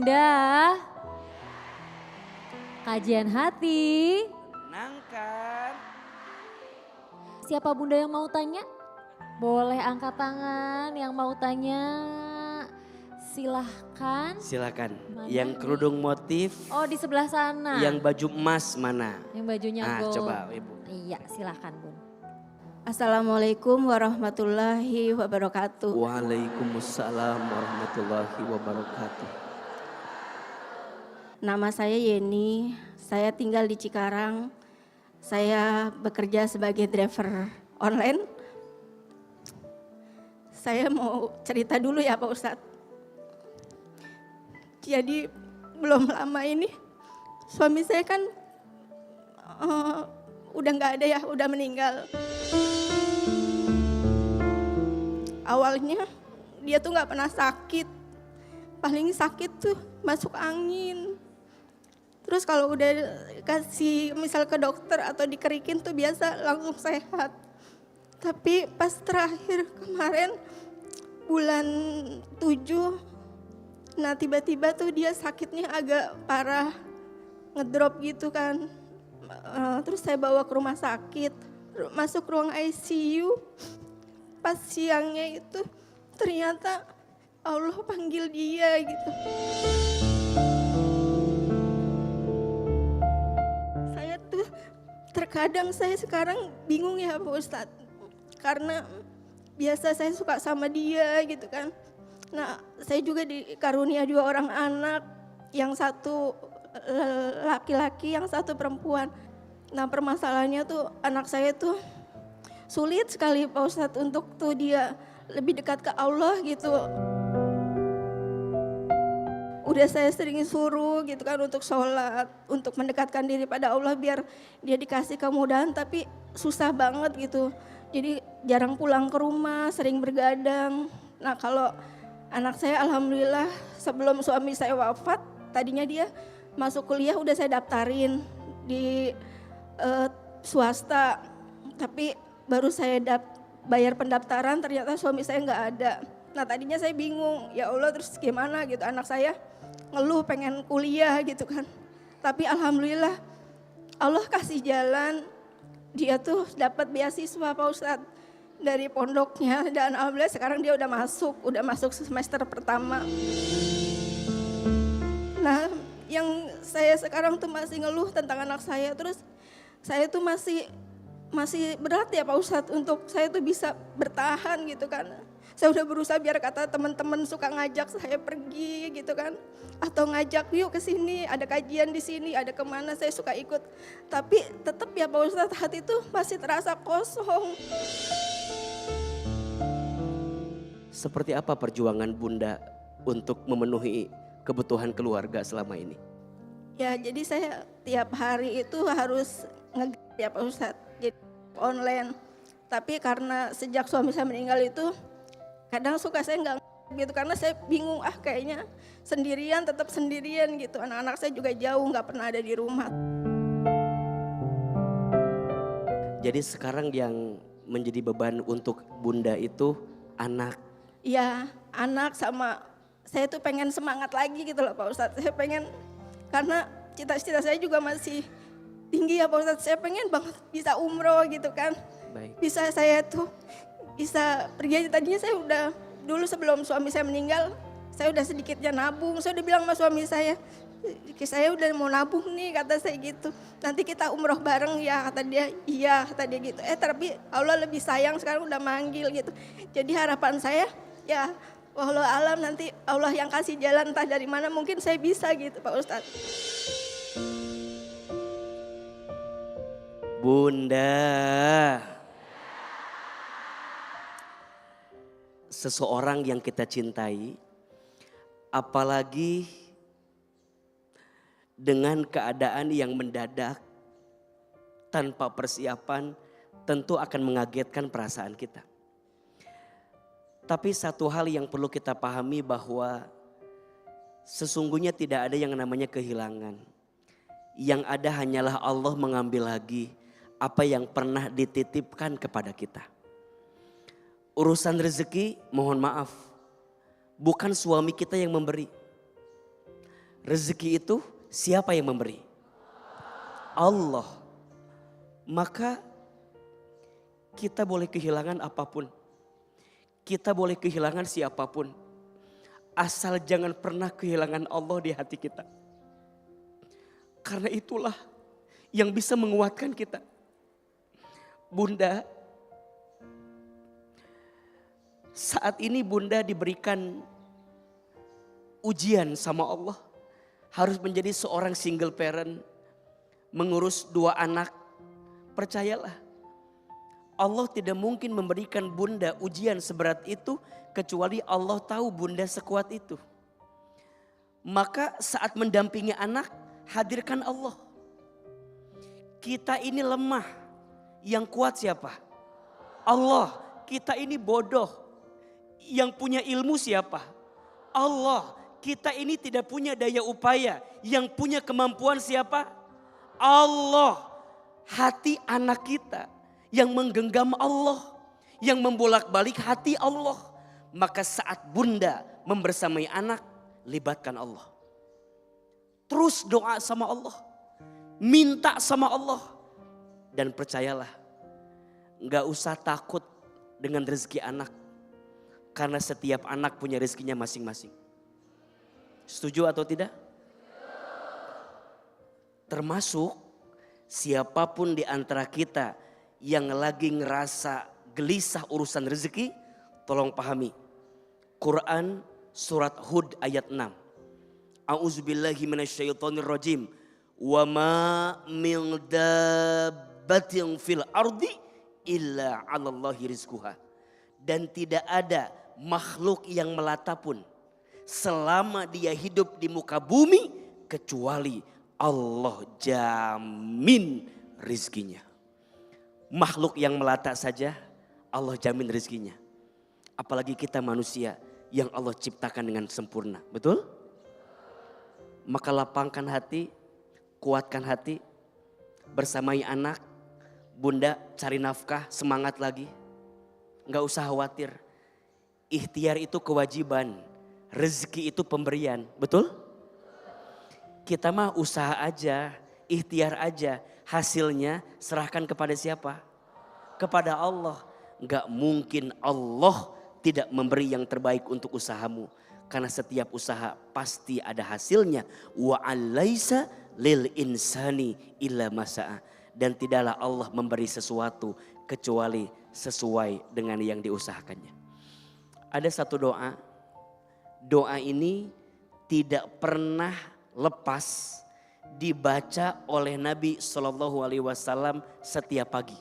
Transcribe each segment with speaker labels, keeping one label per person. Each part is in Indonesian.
Speaker 1: Bunda. Kajian hati.
Speaker 2: Menangkan.
Speaker 1: Siapa Bunda yang mau tanya? Boleh angkat tangan yang mau tanya. Silahkan.
Speaker 2: Silakan.
Speaker 1: Mana
Speaker 2: Yang
Speaker 1: nih?
Speaker 2: kerudung motif.
Speaker 1: Oh di sebelah sana.
Speaker 2: Yang baju emas mana?
Speaker 1: Yang bajunya gold.
Speaker 2: Coba Ibu.
Speaker 1: Iya silahkan Bun.
Speaker 3: Assalamualaikum warahmatullahi wabarakatuh.
Speaker 2: Waalaikumsalam warahmatullahi wabarakatuh.
Speaker 3: Nama saya Yeni, saya tinggal di Cikarang. Saya bekerja sebagai driver online. Saya mau cerita dulu ya Pak Ustadz. Jadi belum lama ini suami saya kan udah nggak ada ya, udah meninggal. Awalnya dia tuh nggak pernah sakit, paling sakit tuh masuk angin. Terus kalau udah kasih misal ke dokter atau dikerikin tuh biasa langsung sehat. Tapi pas terakhir kemarin bulan 7, nah tiba-tiba tuh dia sakitnya agak parah, ngedrop gitu kan. Terus saya bawa ke rumah sakit, masuk ruang ICU. Pas siangnya itu ternyata Allah panggil dia gitu. Saya tuh terkadang saya sekarang bingung ya Pak Ustadz. Karena biasa saya suka sama dia gitu kan. Nah saya juga dikarunia 2 orang anak, yang satu laki-laki, yang satu perempuan. Nah permasalahannya tuh anak saya tuh sulit sekali Pak Ustadz untuk tuh dia lebih dekat ke Allah gitu. Udah saya sering suruh gitu kan untuk sholat, untuk mendekatkan diri pada Allah biar dia dikasih kemudahan, tapi susah banget gitu. Jadi jarang pulang ke rumah, sering bergadang. Nah kalau anak saya alhamdulillah sebelum suami saya wafat, tadinya dia masuk kuliah udah saya daftarin di swasta. Tapi baru saya bayar pendaftaran ternyata suami saya nggak ada. Nah tadinya saya bingung, ya Allah terus gimana gitu, anak saya ngeluh pengen kuliah gitu kan. Tapi alhamdulillah Allah kasih jalan, dia tuh dapat beasiswa Pak Ustadz dari pondoknya, dan alhamdulillah sekarang dia udah masuk semester pertama. Nah yang saya sekarang tuh masih ngeluh tentang anak saya, terus saya tuh masih berat ya Pak Ustadz untuk saya tuh bisa bertahan gitu kan. Saya udah berusaha biar kata teman-teman suka ngajak saya pergi gitu kan. Atau ngajak yuk ke sini, ada kajian di sini, ada kemana saya suka ikut. Tapi tetap ya Pak Ustadz hati itu masih terasa kosong.
Speaker 2: Seperti apa perjuangan Bunda untuk memenuhi kebutuhan keluarga selama ini?
Speaker 3: Ya jadi saya tiap hari itu harus ya Pak Ustadz, jadi online. Tapi karena sejak suami saya meninggal itu kadang suka saya nggak gitu karena saya bingung kayaknya tetap sendirian gitu. Anak-anak saya juga jauh, nggak pernah ada di rumah.
Speaker 2: Jadi sekarang yang menjadi beban untuk Bunda itu anak.
Speaker 3: Iya, anak sama saya tuh pengen semangat lagi gitu loh Pak Ustadz. Saya pengen, karena cita-cita saya juga masih tinggi ya Pak Ustadz. Saya pengen banget bisa umroh gitu kan.
Speaker 2: Baik.
Speaker 3: Bisa saya tuh bisa pergi, tadinya saya udah dulu sebelum suami saya meninggal, saya udah sedikitnya nabung. Saya udah bilang sama suami saya udah mau nabung nih kata saya gitu. Nanti kita umroh bareng ya kata dia, iya kata dia gitu. Tapi Allah lebih sayang sekarang udah manggil gitu. Jadi harapan saya ya walau alam nanti Allah yang kasih jalan entah dari mana mungkin saya bisa gitu Pak Ustadz.
Speaker 2: Bunda, seseorang yang kita cintai, apalagi dengan keadaan yang mendadak tanpa persiapan, tentu akan mengagetkan perasaan kita. Tapi satu hal yang perlu kita pahami bahwa sesungguhnya tidak ada yang namanya kehilangan. Yang ada hanyalah Allah mengambil lagi apa yang pernah dititipkan kepada kita. Urusan rezeki mohon maaf, bukan suami kita yang memberi. Rezeki itu siapa yang memberi? Allah. Maka kita boleh kehilangan apapun. Kita boleh kehilangan siapapun. Asal jangan pernah kehilangan Allah di hati kita. Karena itulah yang bisa menguatkan kita. Bunda, saat ini Bunda diberikan ujian sama Allah. Harus menjadi seorang single parent. Mengurus 2 anak. Percayalah. Allah tidak mungkin memberikan Bunda ujian seberat itu. Kecuali Allah tahu Bunda sekuat itu. Maka saat mendampingi anak, hadirkan Allah. Kita ini lemah. Yang kuat siapa? Allah. Kita ini bodoh. Yang punya ilmu siapa? Allah. Kita ini tidak punya daya upaya. Yang punya kemampuan siapa? Allah. Hati anak kita yang menggenggam Allah. Yang membolak-balik hati Allah. Maka saat Bunda membersamai anak, libatkan Allah. Terus doa sama Allah. Minta sama Allah. Dan percayalah, gak usah takut dengan rezeki anak. Karena setiap anak punya rezekinya masing-masing. Setuju atau tidak? Termasuk siapapun di antara kita yang lagi ngerasa gelisah urusan rezeki, tolong pahami. Quran surat Hud ayat 6. A'udzubillahi minasyaitonirrajim. Wa ma min dabbatin fil ardi illa 'alallahi rizquha. Dan tidak ada makhluk yang melata pun selama dia hidup di muka bumi kecuali Allah jamin rizkinya. Makhluk yang melata saja Allah jamin rizkinya. Apalagi kita manusia yang Allah ciptakan dengan sempurna. Betul? Maka lapangkan hati, kuatkan hati, bersamai anak, Bunda cari nafkah, semangat lagi. Gak usah khawatir. Ikhtiar itu kewajiban. Rezeki itu pemberian. Betul? Kita mah usaha aja, ikhtiar aja. Hasilnya serahkan kepada siapa? Kepada Allah. Gak mungkin Allah tidak memberi yang terbaik untuk usahamu. Karena setiap usaha pasti ada hasilnya. Wa alaisa lil insani illa masa'a. Dan tidaklah Allah memberi sesuatu kecuali sesuai dengan yang diusahakannya. Ada satu doa. Doa ini tidak pernah lepas dibaca oleh Nabi SAW setiap pagi.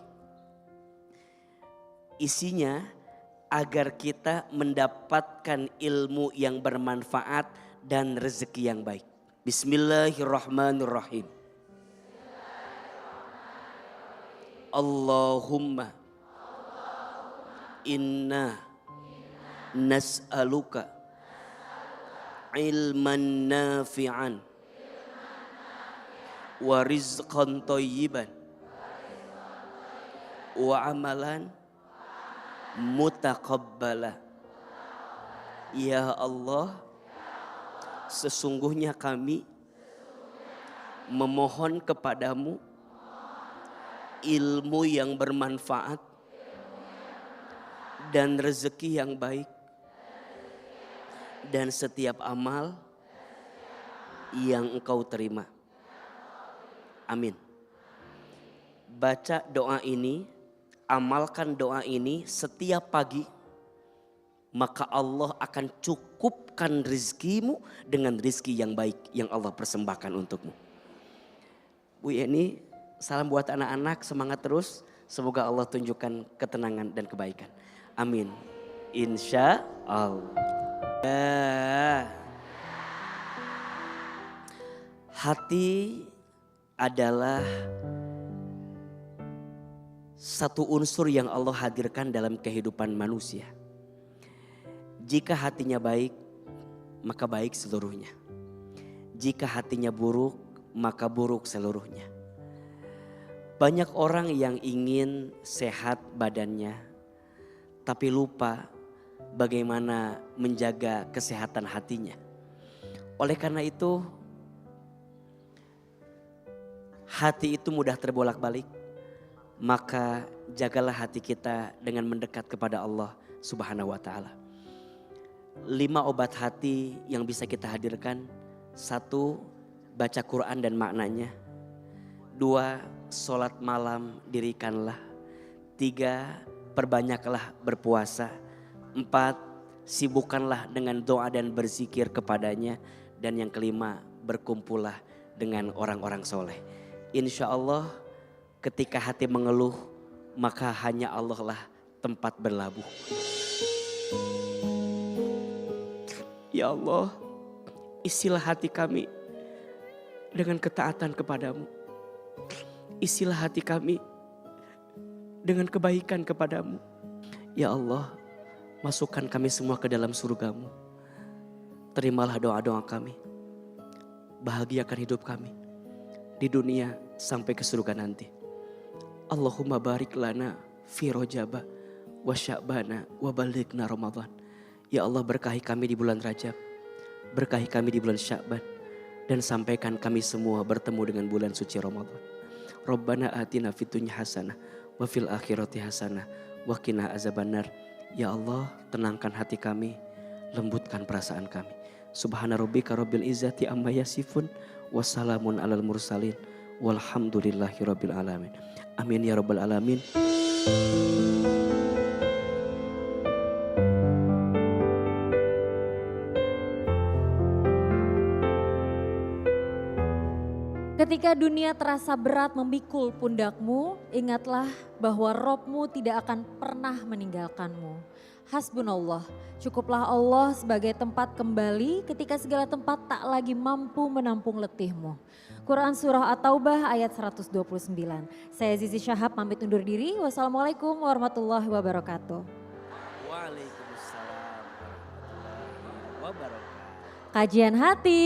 Speaker 2: Isinya agar kita mendapatkan ilmu yang bermanfaat dan rezeki yang baik. Bismillahirrahmanirrahim. Allahumma inna nas'aluka ilman nafi'an wa rizqan thayyiban wa amalan mutaqabbala. Ya Allah, sesungguhnya kami memohon kepadamu ilmu yang bermanfaat dan rezeki yang baik dan setiap amal yang Engkau terima. Amin. Baca doa ini, amalkan doa ini setiap pagi, maka Allah akan cukupkan rezekimu dengan rezeki yang baik yang Allah persembahkan untukmu. Bu Yeni, salam buat anak-anak, semangat terus. Semoga Allah tunjukkan ketenangan dan kebaikan. Amin. Insya Allah. Hati adalah satu unsur yang Allah hadirkan dalam kehidupan manusia. Jika hatinya baik, maka baik seluruhnya. Jika hatinya buruk, maka buruk seluruhnya. Banyak orang yang ingin sehat badannya, tapi lupa bagaimana menjaga kesehatan hatinya. Oleh karena itu, hati itu mudah terbolak-balik, maka jagalah hati kita dengan mendekat kepada Allah Subhanahu wa taala. 5 obat hati yang bisa kita hadirkan. 1, baca Quran dan maknanya. 2, sholat malam dirikanlah. 3, perbanyaklah berpuasa. 4, sibukkanlah dengan doa dan berzikir kepadanya. Dan yang kelima, berkumpullah dengan orang-orang soleh. Insya Allah ketika hati mengeluh, maka hanya Allah lah tempat berlabuh. Ya Allah, isilah hati kami dengan ketaatan kepadamu. Isilah hati kami dengan kebaikan kepadamu. Ya Allah, masukkan kami semua ke dalam surgamu. Terimalah doa-doa kami. Bahagiakan hidup kami di dunia sampai ke surga nanti. Allahumma barik lana fi rojaba wa sya'bana wa balighna Ramadan. Ya Allah, berkahi kami di bulan Rajab, berkahi kami di bulan Sya'ban, dan sampaikan kami semua bertemu dengan bulan suci Ramadan. Rabbana atina fid dunya hasanah wa fil akhirati hasanah wa qina azabannar. Ya Allah, tenangkan hati kami, lembutkan perasaan kami. Subhana rabbika rabbil izzati amma yasifun, wassalamun alal mursalin, walhamdulillahi rabbil alamin. Amin ya rabbal alamin.
Speaker 1: Ketika dunia terasa berat memikul pundakmu, ingatlah bahwa Robmu tidak akan pernah meninggalkanmu. Hasbunallah, cukuplah Allah sebagai tempat kembali ketika segala tempat tak lagi mampu menampung letihmu. Quran Surah At-Taubah ayat 129. Saya Zizi Syahab pamit undur diri. Wassalamualaikum warahmatullahi wabarakatuh.
Speaker 2: Waalaikumsalam warahmatullahi wabarakatuh.
Speaker 1: Kajian hati.